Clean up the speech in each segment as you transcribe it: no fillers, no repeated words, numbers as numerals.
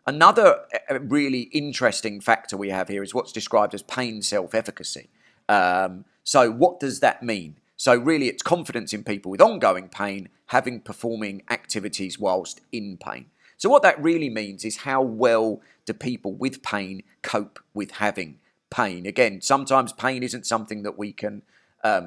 Another really interesting factor we have here is what's described as pain self-efficacy. So what does that mean? So really it's confidence in people with ongoing pain having performing activities whilst in pain. So what that really means is how well do people with pain cope with having pain. Again, sometimes pain isn't something that we can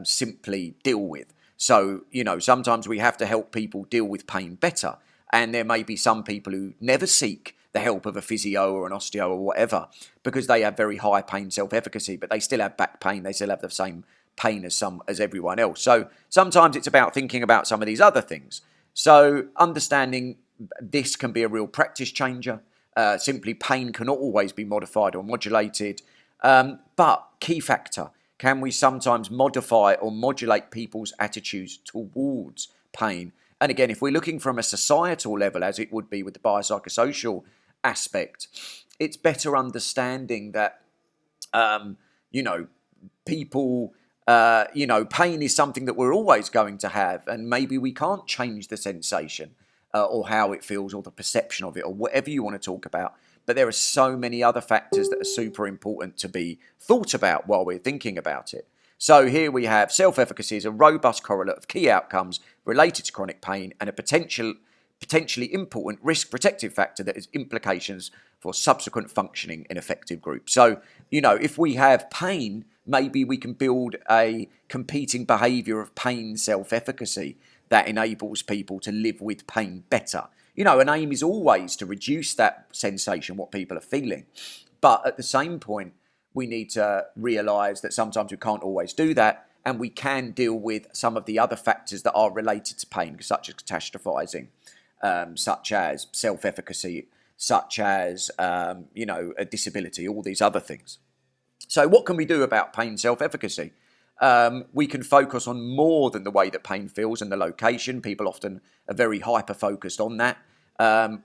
simply deal with. So, sometimes we have to help people deal with pain better. And there may be some people who never seek the help of a physio or an osteo or whatever because they have very high pain self-efficacy, but they still have back pain. They still have the same pain as everyone else. So sometimes it's about thinking about some of these other things. So understanding this can be a real practice changer. Simply pain cannot always be modified or modulated. But key factor, can we sometimes modify or modulate people's attitudes towards pain? And again, if we're looking from a societal level, as it would be with the biopsychosocial aspect, it's better understanding that, people, pain is something that we're always going to have, and maybe we can't change the sensation or how it feels or the perception of it or whatever you want to talk about. But there are so many other factors that are super important to be thought about while we're thinking about it. So here we have self-efficacy is a robust correlate of key outcomes related to chronic pain and a potentially important risk protective factor that has implications for subsequent functioning in affected groups. So, if we have pain, maybe we can build a competing behaviour of pain self-efficacy that enables people to live with pain better. An aim is always to reduce that sensation, what people are feeling. But at the same point, we need to realise that sometimes we can't always do that, and we can deal with some of the other factors that are related to pain, such as catastrophising, such as self-efficacy, such as, a disability, all these other things. So what can we do about pain self-efficacy? We can focus on more than the way that pain feels and the location. People often are very hyper-focused on that.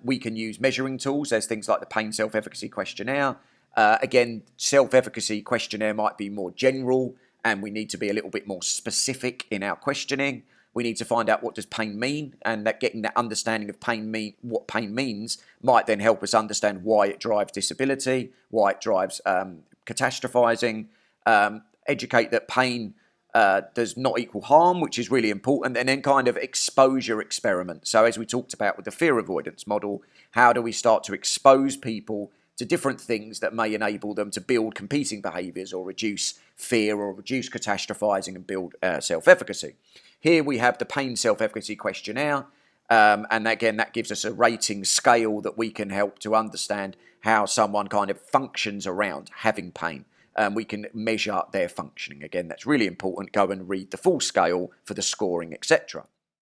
We can use measuring tools. There's things like the pain self-efficacy questionnaire. Again, self-efficacy questionnaire might be more general, and we need to be a little bit more specific in our questioning. We need to find out what does pain mean, and that getting that understanding of what pain means might then help us understand why it drives disability, why it drives catastrophising, educate that pain does not equal harm, which is really important, and then kind of exposure experiment. So as we talked about with the fear avoidance model, how do we start to expose people to different things that may enable them to build competing behaviours or reduce fear or reduce catastrophising and build self-efficacy. Here we have the pain self-efficacy questionnaire, and again that gives us a rating scale that we can help to understand how someone kind of functions around having pain. We can measure their functioning. Again, that's really important. Go and read the full scale for the scoring, etc.